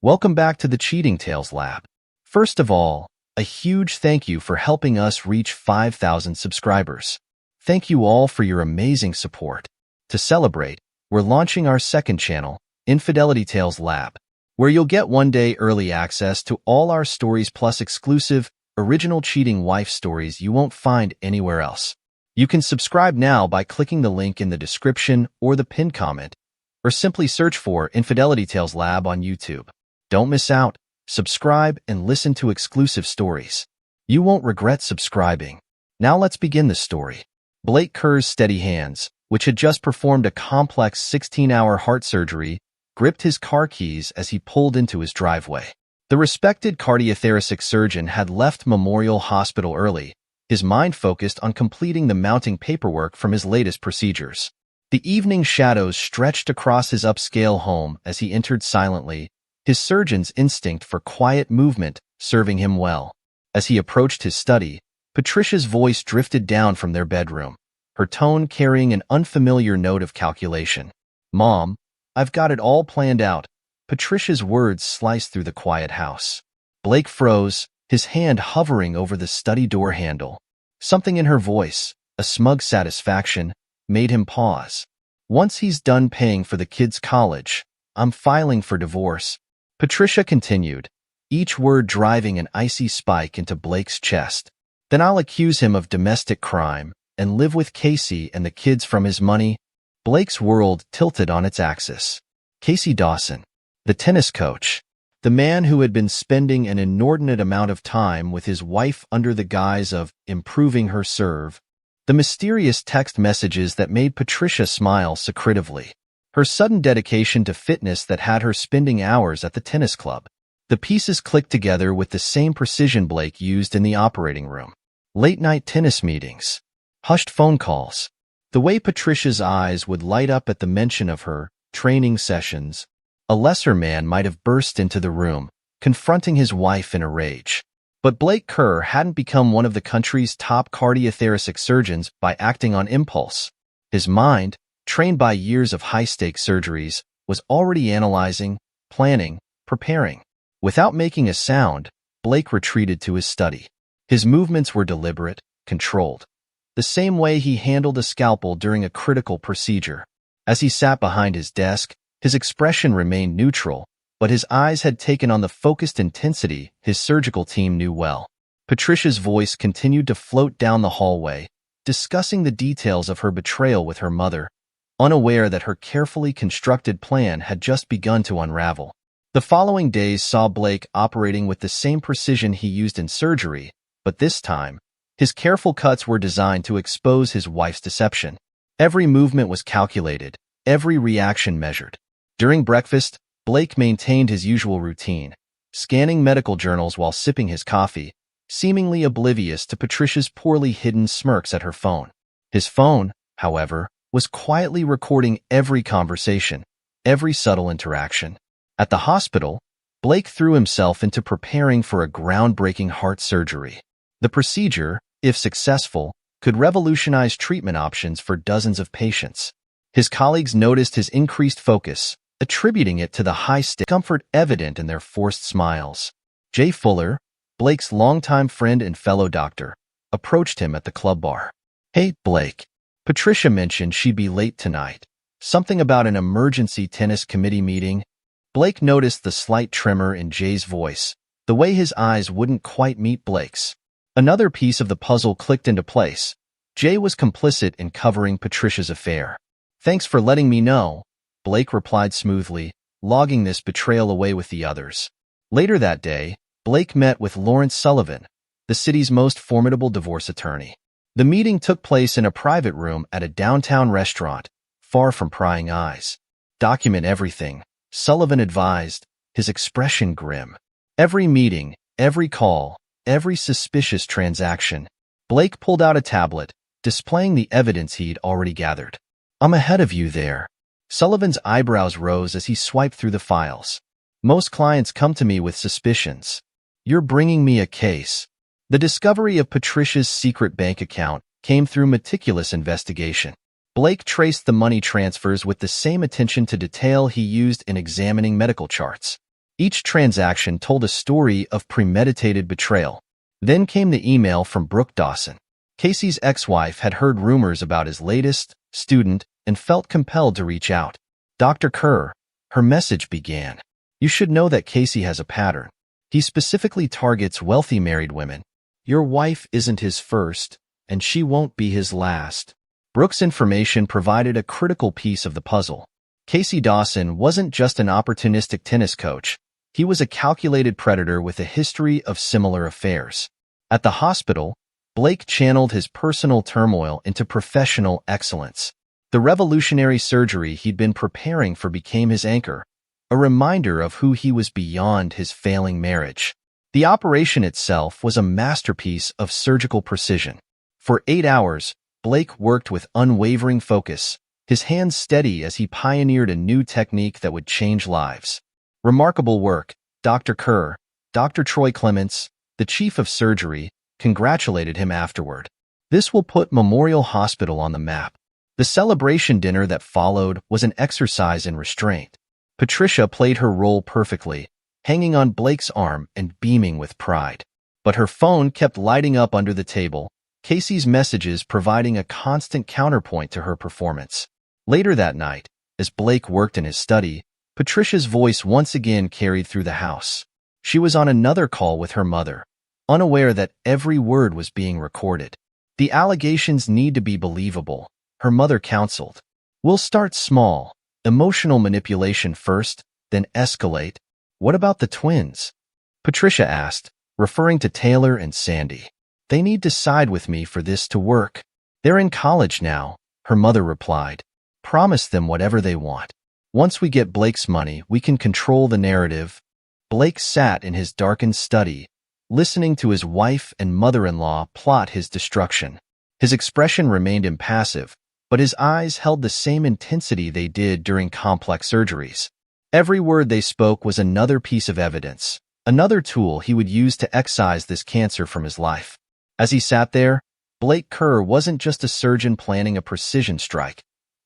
Welcome back to the Cheating Tales Lab. First of all, a huge thank you for helping us reach 5,000 subscribers. Thank you all for your amazing support. To celebrate, we're launching our second channel, Infidelity Tales Lab, where you'll get one-day early access to all our stories plus exclusive, original cheating wife stories you won't find anywhere else. You can subscribe now by clicking the link in the description or the pinned comment, or simply search for Infidelity Tales Lab on YouTube. Don't miss out. Subscribe and listen to exclusive stories. You won't regret subscribing. Now let's begin the story. Blake Kerr's steady hands, which had just performed a complex 16-hour heart surgery, gripped his car keys as he pulled into his driveway. The respected cardiothoracic surgeon had left Memorial Hospital early, his mind focused on completing the mounting paperwork from his latest procedures. The evening shadows stretched across his upscale home as he entered silently, his surgeon's instinct for quiet movement serving him well. As he approached his study, Patricia's voice drifted down from their bedroom, her tone carrying an unfamiliar note of calculation. "Mom, I've got it all planned out." Patricia's words sliced through the quiet house. Blake froze, his hand hovering over the study door handle. Something in her voice, a smug satisfaction, made him pause. "Once he's done paying for the kid's college, I'm filing for divorce," Patricia continued, each word driving an icy spike into Blake's chest. "Then I'll accuse him of domestic crime and live with Casey and the kids from his money." Blake's world tilted on its axis. Casey Dawson, the tennis coach, the man who had been spending an inordinate amount of time with his wife under the guise of improving her serve, the mysterious text messages that made Patricia smile secretively, her sudden dedication to fitness that had her spending hours at the tennis club. The pieces clicked together with the same precision Blake used in the operating room. Late-night tennis meetings, hushed phone calls, the way Patricia's eyes would light up at the mention of her training sessions. A lesser man might have burst into the room, confronting his wife in a rage. But Blake Kerr hadn't become one of the country's top cardiothoracic surgeons by acting on impulse. His mind, trained by years of high-stakes surgeries, was already analyzing, planning, preparing. Without making a sound, Blake retreated to his study. His movements were deliberate, controlled, the same way he handled a scalpel during a critical procedure. As he sat behind his desk, his expression remained neutral, but his eyes had taken on the focused intensity his surgical team knew well. Patricia's voice continued to float down the hallway, discussing the details of her betrayal with her mother, unaware that her carefully constructed plan had just begun to unravel. The following days saw Blake operating with the same precision he used in surgery, but this time, his careful cuts were designed to expose his wife's deception. Every movement was calculated, every reaction measured. During breakfast, Blake maintained his usual routine, scanning medical journals while sipping his coffee, seemingly oblivious to Patricia's poorly hidden smirks at her phone. His phone, however, was quietly recording every conversation, every subtle interaction. At the hospital, Blake threw himself into preparing for a groundbreaking heart surgery. The procedure, if successful, could revolutionize treatment options for dozens of patients. His colleagues noticed his increased focus, attributing it to the high-stakes comfort evident in their forced smiles. Jay Fuller, Blake's longtime friend and fellow doctor, approached him at the club bar. "Hey, Blake. Patricia mentioned she'd be late tonight. Something about an emergency tennis committee meeting." Blake noticed the slight tremor in Jay's voice, the way his eyes wouldn't quite meet Blake's. Another piece of the puzzle clicked into place. Jay was complicit in covering Patricia's affair. "Thanks for letting me know," Blake replied smoothly, logging this betrayal away with the others. Later that day, Blake met with Lawrence Sullivan, the city's most formidable divorce attorney. The meeting took place in a private room at a downtown restaurant, far from prying eyes. "Document everything," Sullivan advised, his expression grim. "Every meeting, every call, every suspicious transaction." Blake pulled out a tablet, displaying the evidence he'd already gathered. "I'm ahead of you there." Sullivan's eyebrows rose as he swiped through the files. "Most clients come to me with suspicions. You're bringing me a case." The discovery of Patricia's secret bank account came through meticulous investigation. Blake traced the money transfers with the same attention to detail he used in examining medical charts. Each transaction told a story of premeditated betrayal. Then came the email from Brooke Dawson. Casey's ex-wife had heard rumors about his latest student and felt compelled to reach out. Dr. Kerr, her message began. You should know that Casey has a pattern. He specifically targets wealthy married women. Your wife isn't his first, and she won't be his last. Brooke's information provided a critical piece of the puzzle. Casey Dawson wasn't just an opportunistic tennis coach. He was a calculated predator with a history of similar affairs. At the hospital, Blake channeled his personal turmoil into professional excellence. The revolutionary surgery he'd been preparing for became his anchor, a reminder of who he was beyond his failing marriage. The operation itself was a masterpiece of surgical precision. For 8 hours, Blake worked with unwavering focus, his hands steady as he pioneered a new technique that would change lives. Remarkable work, Dr. Kerr. Dr. Troy Clements, the chief of surgery, congratulated him afterward. This will put Memorial Hospital on the map. The celebration dinner that followed was an exercise in restraint. Patricia played her role perfectly, hanging on Blake's arm and beaming with pride. But her phone kept lighting up under the table, Casey's messages providing a constant counterpoint to her performance. Later that night, as Blake worked in his study, Patricia's voice once again carried through the house. She was on another call with her mother, unaware that every word was being recorded. The allegations need to be believable, her mother counseled. We'll start small, emotional manipulation first, then escalate. What about the twins? Patricia asked, referring to Taylor and Sandy. They need to side with me for this to work. They're in college now, her mother replied. Promise them whatever they want. Once we get Blake's money, we can control the narrative. Blake sat in his darkened study, listening to his wife and mother-in-law plot his destruction. His expression remained impassive, but his eyes held the same intensity they did during complex surgeries. Every word they spoke was another piece of evidence, another tool he would use to excise this cancer from his life. As he sat there, Blake Kerr wasn't just a surgeon planning a precision strike.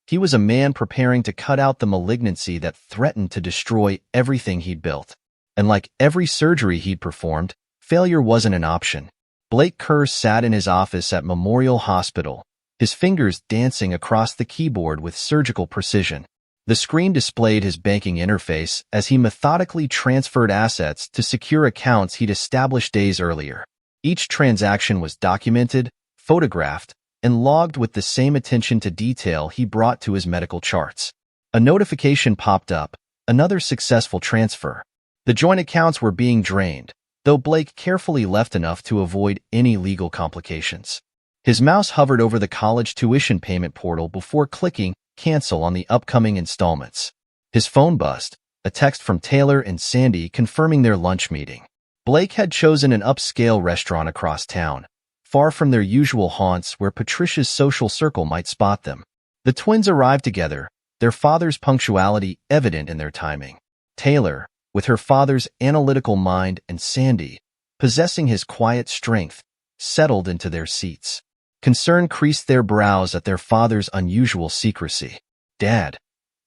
He was a man preparing to cut out the malignancy that threatened to destroy everything he'd built. And like every surgery he'd performed, failure wasn't an option. Blake Kerr sat in his office at Memorial Hospital, his fingers dancing across the keyboard with surgical precision. The screen displayed his banking interface as he methodically transferred assets to secure accounts he'd established days earlier. Each transaction was documented, photographed, and logged with the same attention to detail he brought to his medical charts. A notification popped up, another successful transfer. The joint accounts were being drained, though Blake carefully left enough to avoid any legal complications. His mouse hovered over the college tuition payment portal before clicking cancel on the upcoming installments. His phone buzzed, a text from Taylor and Sandy confirming their lunch meeting. Blake had chosen an upscale restaurant across town, far from their usual haunts where Patricia's social circle might spot them. The twins arrived together, their father's punctuality evident in their timing. Taylor, with her father's analytical mind, and Sandy, possessing his quiet strength, settled into their seats. Concern creased their brows at their father's unusual secrecy. Dad,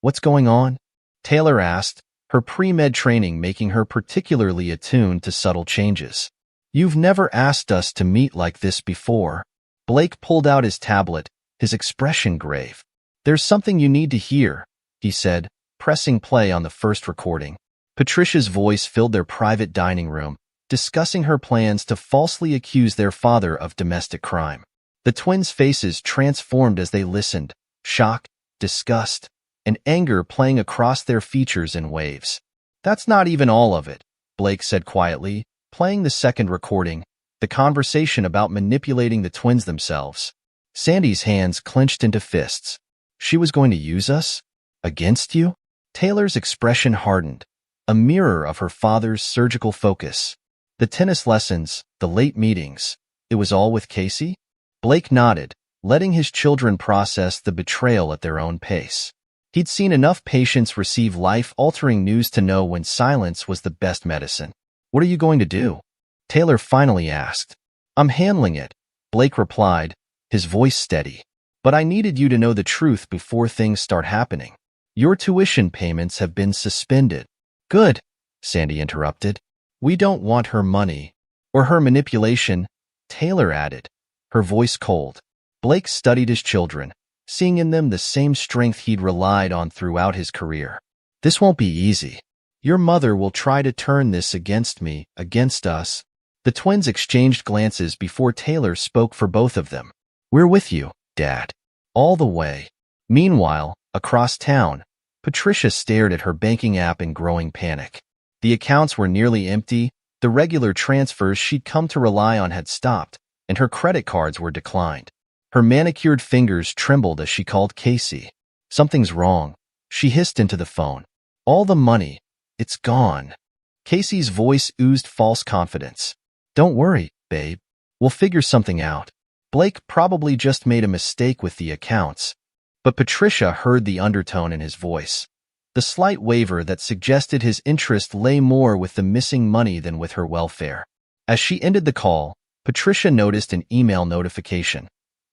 what's going on? Taylor asked, her pre-med training making her particularly attuned to subtle changes. You've never asked us to meet like this before. Blake pulled out his tablet, his expression grave. There's something you need to hear, he said, pressing play on the first recording. Patricia's voice filled their private dining room, discussing her plans to falsely accuse their father of domestic crime. The twins' faces transformed as they listened, shock, disgust, and anger playing across their features in waves. That's not even all of it, Blake said quietly, playing the second recording, the conversation about manipulating the twins themselves. Sandy's hands clenched into fists. She was going to use us? Against you? Taylor's expression hardened, a mirror of her father's surgical focus. The tennis lessons, the late meetings, it was all with Casey? Blake nodded, letting his children process the betrayal at their own pace. He'd seen enough patients receive life-altering news to know when silence was the best medicine. What are you going to do? Taylor finally asked. I'm handling it, Blake replied, his voice steady. But I needed you to know the truth before things start happening. Your tuition payments have been suspended. Good, Sandy interrupted. We don't want her money. Or her manipulation, Taylor added, her voice cold. Blake studied his children, seeing in them the same strength he'd relied on throughout his career. This won't be easy. Your mother will try to turn this against me, against us. The twins exchanged glances before Taylor spoke for both of them. We're with you, Dad. All the way. Meanwhile, across town, Patricia stared at her banking app in growing panic. The accounts were nearly empty, the regular transfers she'd come to rely on had stopped, and her credit cards were declined. Her manicured fingers trembled as she called Casey. Something's wrong, she hissed into the phone. All the money, it's gone. Casey's voice oozed false confidence. Don't worry, babe. We'll figure something out. Blake probably just made a mistake with the accounts. But Patricia heard the undertone in his voice, the slight waver that suggested his interest lay more with the missing money than with her welfare. As she ended the call, Patricia noticed an email notification.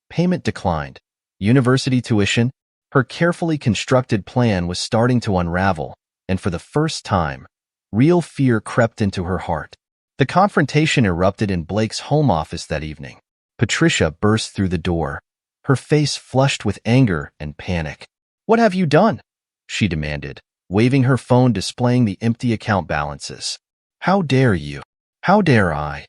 Payment declined. University tuition? Her carefully constructed plan was starting to unravel, and for the first time, real fear crept into her heart. The confrontation erupted in Blake's home office that evening. Patricia burst through the door, her face flushed with anger and panic. What have you done? She demanded, waving her phone displaying the empty account balances. How dare you? How dare I?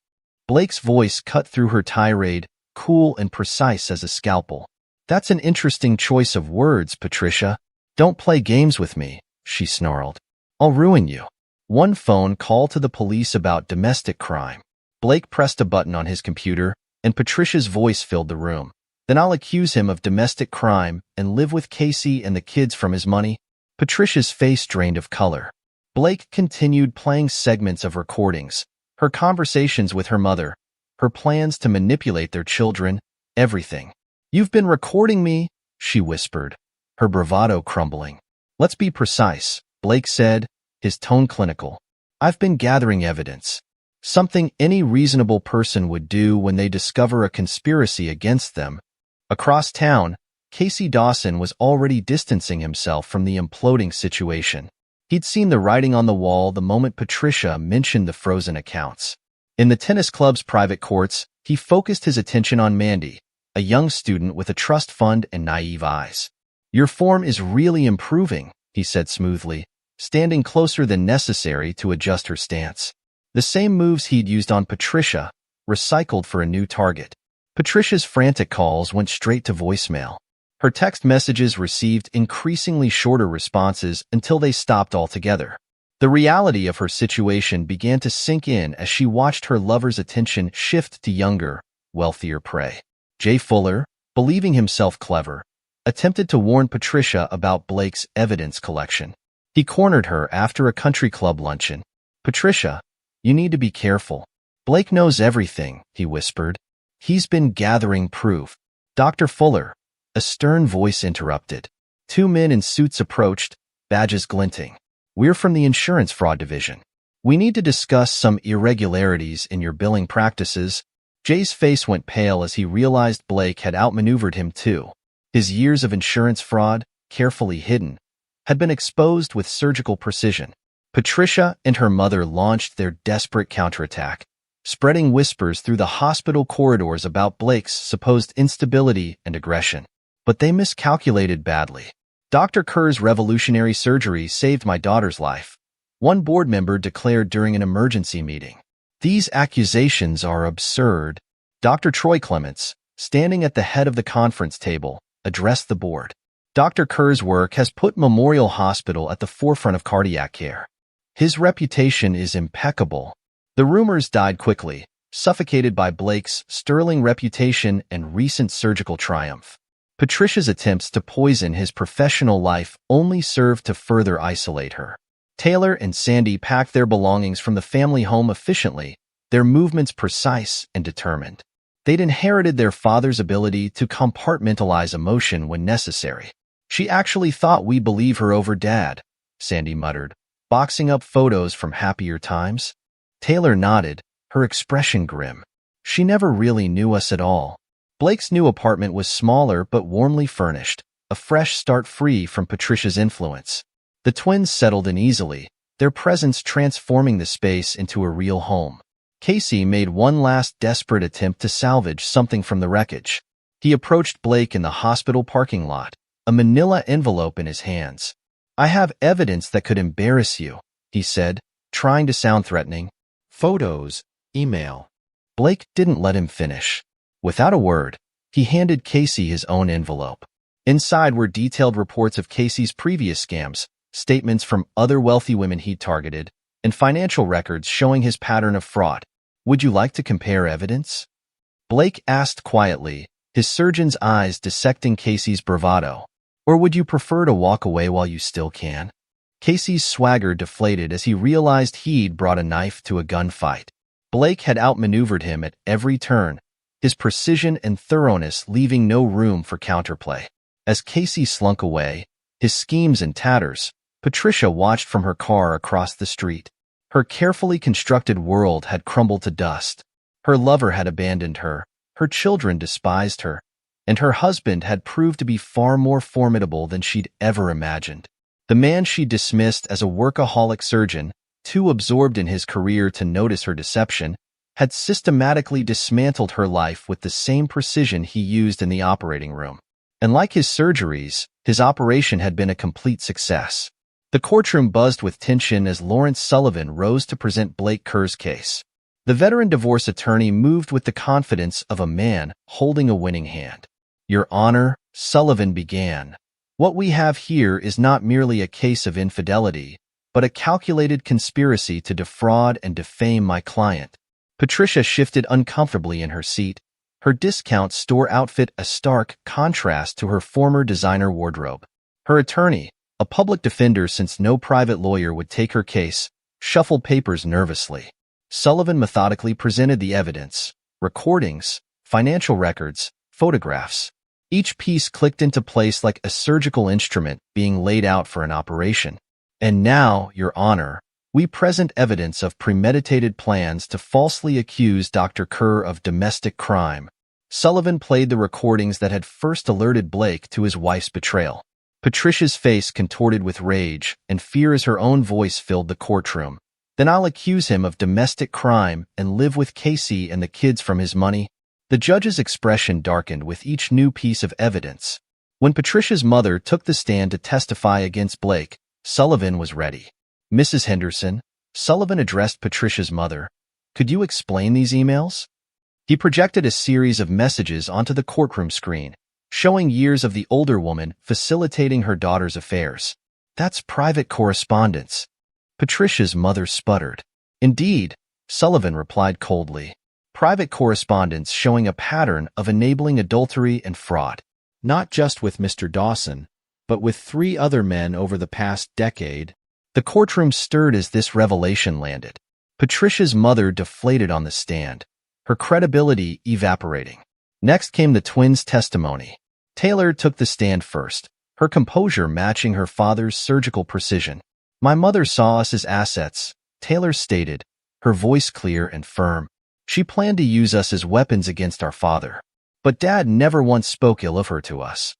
Blake's voice cut through her tirade, cool and precise as a scalpel. That's an interesting choice of words, Patricia. Don't play games with me, she snarled. I'll ruin you. One phone call to the police about domestic crime. Blake pressed a button on his computer, and Patricia's voice filled the room. Then I'll accuse him of domestic crime and live with Casey and the kids from his money. Patricia's face drained of color. Blake continued playing segments of recordings, her conversations with her mother, her plans to manipulate their children, everything. You've been recording me, she whispered, her bravado crumbling. Let's be precise, Blake said, his tone clinical. I've been gathering evidence. Something any reasonable person would do when they discover a conspiracy against them. Across town, Casey Dawson was already distancing himself from the imploding situation. He'd seen the writing on the wall the moment Patricia mentioned the frozen accounts. In the tennis club's private courts, he focused his attention on Mandy, a young student with a trust fund and naive eyes. Your form is really improving, he said smoothly, standing closer than necessary to adjust her stance. The same moves he'd used on Patricia, recycled for a new target. Patricia's frantic calls went straight to voicemail. Her text messages received increasingly shorter responses until they stopped altogether. The reality of her situation began to sink in as she watched her lover's attention shift to younger, wealthier prey. Jay Fuller, believing himself clever, attempted to warn Patricia about Blake's evidence collection. He cornered her after a country club luncheon. Patricia, you need to be careful. Blake knows everything, he whispered. He's been gathering proof. Dr. Fuller, a stern voice interrupted. Two men in suits approached, badges glinting. We're from the insurance fraud division. We need to discuss some irregularities in your billing practices. Jay's face went pale as he realized Blake had outmaneuvered him too. His years of insurance fraud, carefully hidden, had been exposed with surgical precision. Patricia and her mother launched their desperate counterattack, spreading whispers through the hospital corridors about Blake's supposed instability and aggression. But they miscalculated badly. Dr. Kerr's revolutionary surgery saved my daughter's life, one board member declared during an emergency meeting. These accusations are absurd. Dr. Troy Clements, standing at the head of the conference table, addressed the board. Dr. Kerr's work has put Memorial Hospital at the forefront of cardiac care. His reputation is impeccable. The rumors died quickly, suffocated by Blake's sterling reputation and recent surgical triumph. Patricia's attempts to poison his professional life only served to further isolate her. Taylor and Sandy packed their belongings from the family home efficiently, their movements precise and determined. They'd inherited their father's ability to compartmentalize emotion when necessary. She actually thought we believe her over Dad, Sandy muttered, boxing up photos from happier times. Taylor nodded, her expression grim. She never really knew us at all. Blake's new apartment was smaller but warmly furnished, a fresh start free from Patricia's influence. The twins settled in easily, their presence transforming the space into a real home. Casey made one last desperate attempt to salvage something from the wreckage. He approached Blake in the hospital parking lot, a manila envelope in his hands. "I have evidence that could embarrass you," he said, trying to sound threatening. "Photos, email." Blake didn't let him finish. Without a word, he handed Casey his own envelope. Inside were detailed reports of Casey's previous scams, statements from other wealthy women he'd targeted, and financial records showing his pattern of fraud. "Would you like to compare evidence?" Blake asked quietly, his surgeon's eyes dissecting Casey's bravado. "Or would you prefer to walk away while you still can?" Casey's swagger deflated as he realized he'd brought a knife to a gunfight. Blake had outmaneuvered him at every turn, his precision and thoroughness leaving no room for counterplay. As Casey slunk away, his schemes in tatters, Patricia watched from her car across the street. Her carefully constructed world had crumbled to dust. Her lover had abandoned her, her children despised her, and her husband had proved to be far more formidable than she'd ever imagined. The man she dismissed as a workaholic surgeon, too absorbed in his career to notice her deception, had systematically dismantled her life with the same precision he used in the operating room. And like his surgeries, his operation had been a complete success. The courtroom buzzed with tension as Lawrence Sullivan rose to present Blake Kerr's case. The veteran divorce attorney moved with the confidence of a man holding a winning hand. "Your Honor," Sullivan began, "what we have here is not merely a case of infidelity, but a calculated conspiracy to defraud and defame my client." Patricia shifted uncomfortably in her seat, her discount store outfit a stark contrast to her former designer wardrobe. Her attorney, a public defender since no private lawyer would take her case, shuffled papers nervously. Sullivan methodically presented the evidence: recordings, financial records, photographs. Each piece clicked into place like a surgical instrument being laid out for an operation. "And now, Your Honor, we present evidence of premeditated plans to falsely accuse Dr. Kerr of domestic crime." Sullivan played the recordings that had first alerted Blake to his wife's betrayal. Patricia's face contorted with rage and fear as her own voice filled the courtroom. "Then I'll accuse him of domestic crime and live with Casey and the kids from his money." The judge's expression darkened with each new piece of evidence. When Patricia's mother took the stand to testify against Blake, Sullivan was ready. "Mrs. Henderson," Sullivan addressed Patricia's mother, "could you explain these emails?" He projected a series of messages onto the courtroom screen, showing years of the older woman facilitating her daughter's affairs. "That's private correspondence," Patricia's mother sputtered. "Indeed," Sullivan replied coldly. "Private correspondence showing a pattern of enabling adultery and fraud, not just with Mr. Dawson, but with 3 other men over the past decade." The courtroom stirred as this revelation landed. Patricia's mother deflated on the stand, her credibility evaporating. Next came the twins' testimony. Taylor took the stand first, her composure matching her father's surgical precision. "My mother saw us as assets," Taylor stated, her voice clear and firm. "She planned to use us as weapons against our father. But Dad never once spoke ill of her to us.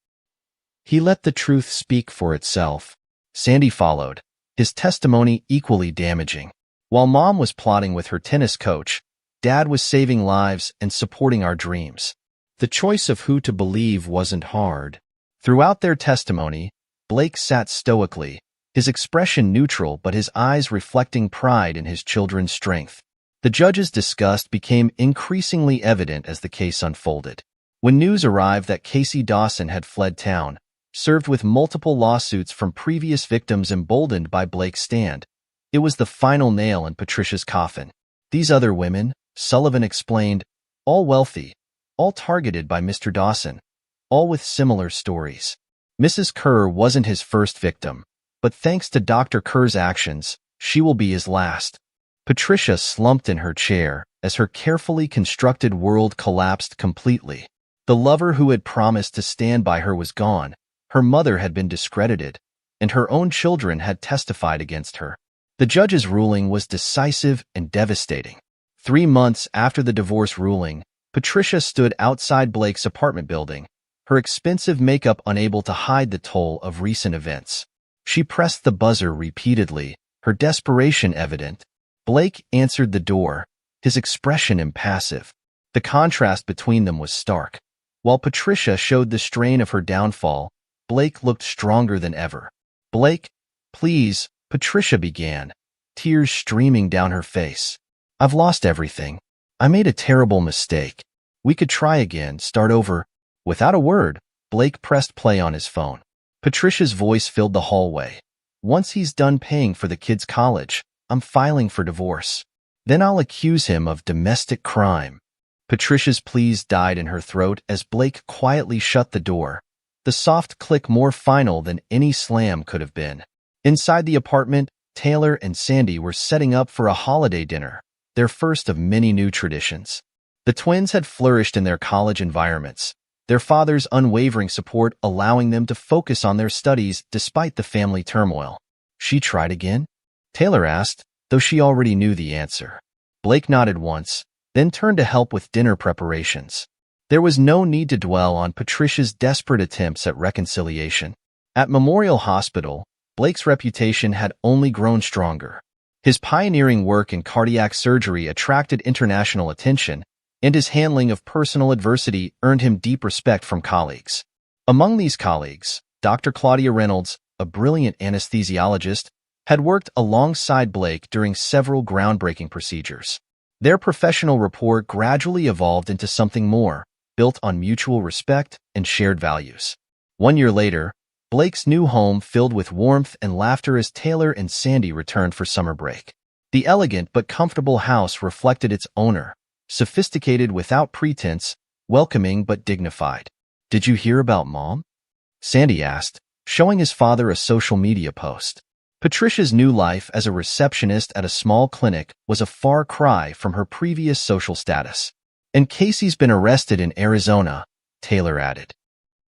He let the truth speak for itself." Sandy followed, his testimony equally damaging. "While Mom was plotting with her tennis coach, Dad was saving lives and supporting our dreams. The choice of who to believe wasn't hard." Throughout their testimony, Blake sat stoically, his expression neutral but his eyes reflecting pride in his children's strength. The judge's disgust became increasingly evident as the case unfolded. When news arrived that Casey Dawson had fled town, served with multiple lawsuits from previous victims emboldened by Blake's stand, it was the final nail in Patricia's coffin. "These other women," Sullivan explained, "all wealthy, all targeted by Mr. Dawson, all with similar stories. Mrs. Kerr wasn't his first victim, but thanks to Dr. Kerr's actions, she will be his last." Patricia slumped in her chair as her carefully constructed world collapsed completely. The lover who had promised to stand by her was gone, her mother had been discredited, and her own children had testified against her. The judge's ruling was decisive and devastating. 3 months after the divorce ruling, Patricia stood outside Blake's apartment building, her expensive makeup unable to hide the toll of recent events. She pressed the buzzer repeatedly, her desperation evident. Blake answered the door, his expression impassive. The contrast between them was stark. While Patricia showed the strain of her downfall, Blake looked stronger than ever. "Blake, please," Patricia began, tears streaming down her face. "I've lost everything. I made a terrible mistake. We could try again, start over." Without a word, Blake pressed play on his phone. Patricia's voice filled the hallway. "Once he's done paying for the kid's college, I'm filing for divorce. Then I'll accuse him of domestic crime." Patricia's pleas died in her throat as Blake quietly shut the door, the soft click more final than any slam could have been. Inside the apartment, Taylor and Sandy were setting up for a holiday dinner, their first of many new traditions. The twins had flourished in their college environments, their father's unwavering support allowing them to focus on their studies despite the family turmoil. "She tried again?" Taylor asked, though she already knew the answer. Blake nodded once, then turned to help with dinner preparations. There was no need to dwell on Patricia's desperate attempts at reconciliation. At Memorial Hospital, Blake's reputation had only grown stronger. His pioneering work in cardiac surgery attracted international attention, and his handling of personal adversity earned him deep respect from colleagues. Among these colleagues, Dr. Claudia Reynolds, a brilliant anesthesiologist, had worked alongside Blake during several groundbreaking procedures. Their professional rapport gradually evolved into something more, built on mutual respect and shared values. 1 year later, Blake's new home filled with warmth and laughter as Taylor and Sandy returned for summer break. The elegant but comfortable house reflected its owner, sophisticated without pretense, welcoming but dignified. "Did you hear about Mom?" Sandy asked, showing his father a social media post. Patricia's new life as a receptionist at a small clinic was a far cry from her previous social status. "And Casey's been arrested in Arizona," Taylor added.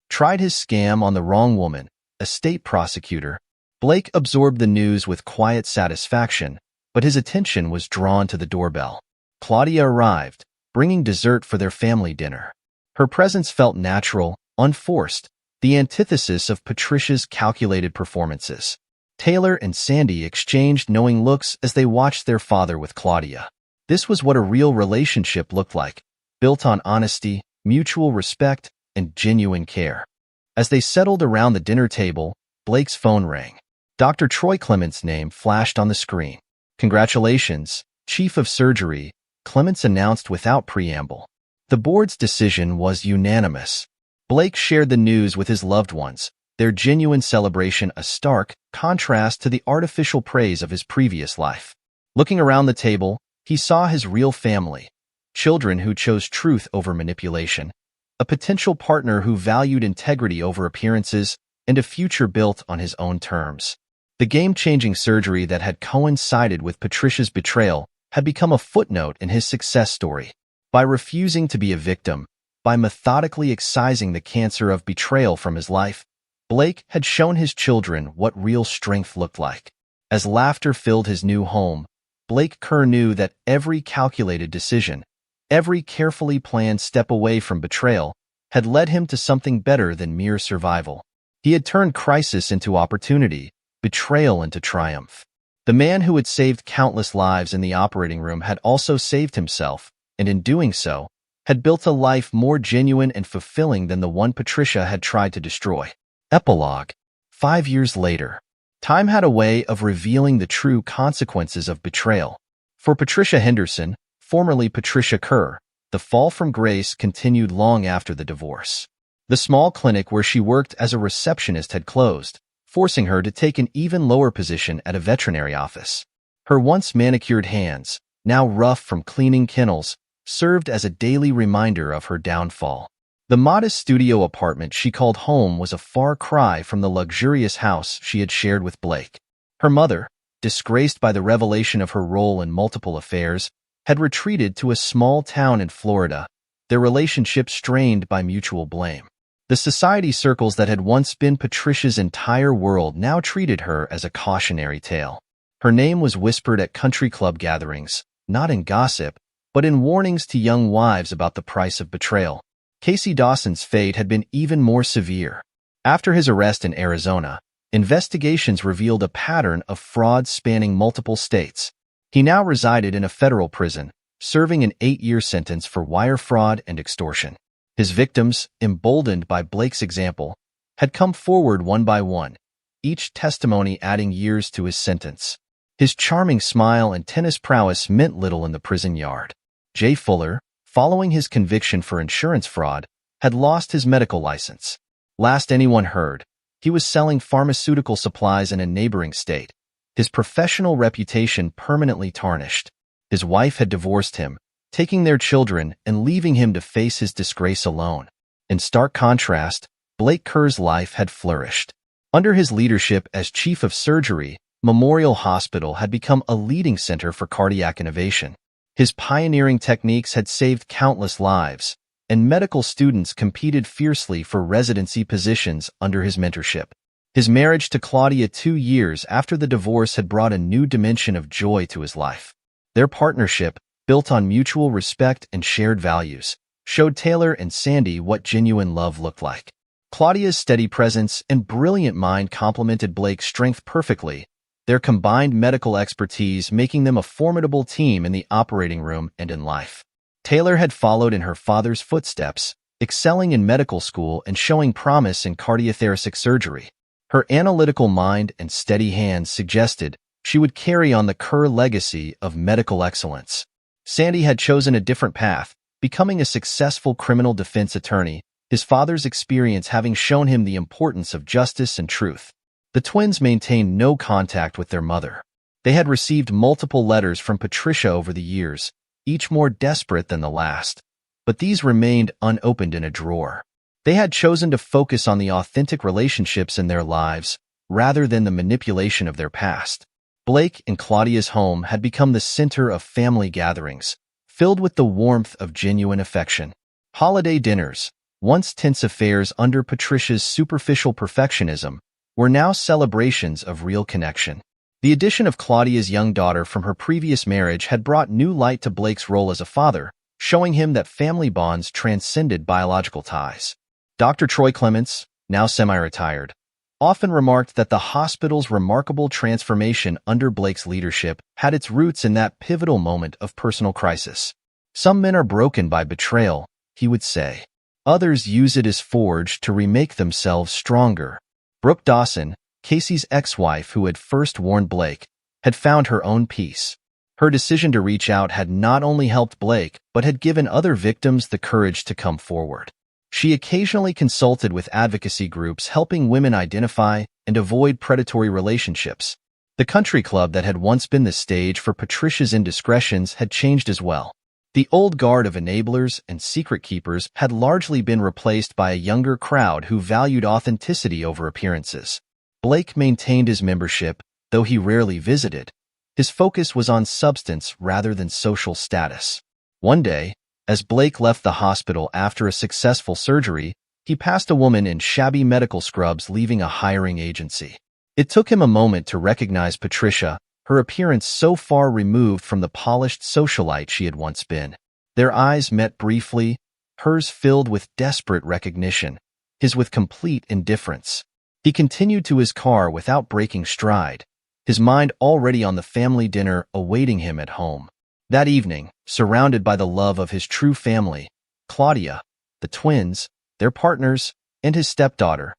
"Tried his scam on the wrong woman," a state prosecutor. Blake absorbed the news with quiet satisfaction, but his attention was drawn to the doorbell. Claudia arrived, bringing dessert for their family dinner. Her presence felt natural, unforced, the antithesis of Patricia's calculated performances. Taylor and Sandy exchanged knowing looks as they watched their father with Claudia. This was what a real relationship looked like, built on honesty, mutual respect, and genuine care. As they settled around the dinner table, Blake's phone rang. Dr. Troy Clement's name flashed on the screen. "Congratulations, Chief of Surgery," Clements announced without preamble. The board's decision was unanimous. Blake shared the news with his loved ones, their genuine celebration a stark contrast to the artificial praise of his previous life. Looking around the table, he saw his real family, children who chose truth over manipulation, a potential partner who valued integrity over appearances, and a future built on his own terms. The game-changing surgery that had coincided with Patricia's betrayal had become a footnote in his success story. By refusing to be a victim, by methodically excising the cancer of betrayal from his life, Blake had shown his children what real strength looked like. As laughter filled his new home, Blake Kerr knew that every calculated decision, every carefully planned step away from betrayal, had led him to something better than mere survival. He had turned crisis into opportunity, betrayal into triumph. The man who had saved countless lives in the operating room had also saved himself, and in doing so, had built a life more genuine and fulfilling than the one Patricia had tried to destroy. Epilogue. 5 years later. Time had a way of revealing the true consequences of betrayal. For Patricia Henderson, formerly Patricia Kerr, the fall from grace continued long after the divorce. The small clinic where she worked as a receptionist had closed, forcing her to take an even lower position at a veterinary office. Her once manicured hands, now rough from cleaning kennels, served as a daily reminder of her downfall. The modest studio apartment she called home was a far cry from the luxurious house she had shared with Blake. Her mother, disgraced by the revelation of her role in multiple affairs, had retreated to a small town in Florida, their relationship strained by mutual blame. The society circles that had once been Patricia's entire world now treated her as a cautionary tale. Her name was whispered at country club gatherings, not in gossip, but in warnings to young wives about the price of betrayal. Casey Dawson's fate had been even more severe. After his arrest in Arizona, Investigations revealed a pattern of fraud spanning multiple states. He now resided in a federal prison, serving an 8-year sentence for wire fraud and extortion. His victims, emboldened by Blake's example, had come forward one by one, each testimony adding years to his sentence. His charming smile and tennis prowess meant little in the prison yard. Jay Fuller, following his conviction for insurance fraud, had lost his medical license. Last anyone heard, he was selling pharmaceutical supplies in a neighboring state, his professional reputation permanently tarnished. His wife had divorced him, taking their children and leaving him to face his disgrace alone. In stark contrast, Blake Kerr's life had flourished. Under his leadership as chief of surgery, Memorial Hospital had become a leading center for cardiac innovation. His pioneering techniques had saved countless lives, and medical students competed fiercely for residency positions under his mentorship. His marriage to Claudia 2 years after the divorce had brought a new dimension of joy to his life. Their partnership, built on mutual respect and shared values, showed Taylor and Sandy what genuine love looked like. Claudia's steady presence and brilliant mind complemented Blake's strength perfectly, their combined medical expertise making them a formidable team in the operating room and in life. Taylor had followed in her father's footsteps, excelling in medical school and showing promise in cardiothoracic surgery. Her analytical mind and steady hands suggested she would carry on the Kerr legacy of medical excellence. Sandy had chosen a different path, becoming a successful criminal defense attorney, his father's experience having shown him the importance of justice and truth. The twins maintained no contact with their mother. They had received multiple letters from Patricia over the years, each more desperate than the last, but these remained unopened in a drawer. They had chosen to focus on the authentic relationships in their lives, rather than the manipulation of their past. Blake and Claudia's home had become the center of family gatherings, filled with the warmth of genuine affection. Holiday dinners, once tense affairs under Patricia's superficial perfectionism, were now celebrations of real connection. The addition of Claudia's young daughter from her previous marriage had brought new light to Blake's role as a father, showing him that family bonds transcended biological ties. Dr. Troy Clements, now semi-retired, often remarked that the hospital's remarkable transformation under Blake's leadership had its roots in that pivotal moment of personal crisis. Some men are broken by betrayal, he would say. Others use it as forge to remake themselves stronger. Brooke Dawson, Casey's ex-wife who had first warned Blake, had found her own peace. Her decision to reach out had not only helped Blake, but had given other victims the courage to come forward. She occasionally consulted with advocacy groups helping women identify and avoid predatory relationships. The country club that had once been the stage for Patricia's indiscretions had changed as well. The old guard of enablers and secret keepers had largely been replaced by a younger crowd who valued authenticity over appearances. Blake maintained his membership, though he rarely visited. His focus was on substance rather than social status. One day, as Blake left the hospital after a successful surgery, he passed a woman in shabby medical scrubs leaving a hiring agency. It took him a moment to recognize Patricia, her appearance so far removed from the polished socialite she had once been. Their eyes met briefly, hers filled with desperate recognition, his with complete indifference. He continued to his car without breaking stride, his mind already on the family dinner awaiting him at home. That evening, surrounded by the love of his true family, Claudia, the twins, their partners, and his stepdaughter,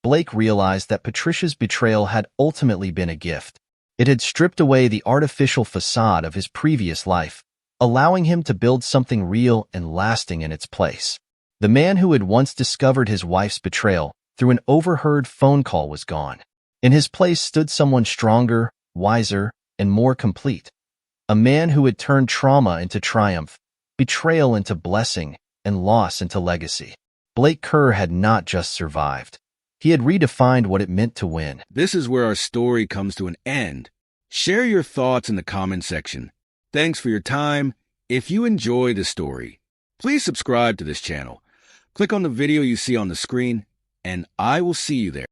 Blake realized that Patricia's betrayal had ultimately been a gift. It had stripped away the artificial facade of his previous life, allowing him to build something real and lasting in its place. The man who had once discovered his wife's betrayal through an overheard phone call was gone. In his place stood someone stronger, wiser, and more complete. A man who had turned trauma into triumph, betrayal into blessing, and loss into legacy. Blake Kerr had not just survived. He had redefined what it meant to win. This is where our story comes to an end. Share your thoughts in the comment section. Thanks for your time. If you enjoy the story, please subscribe to this channel. Click on the video you see on the screen, and I will see you there.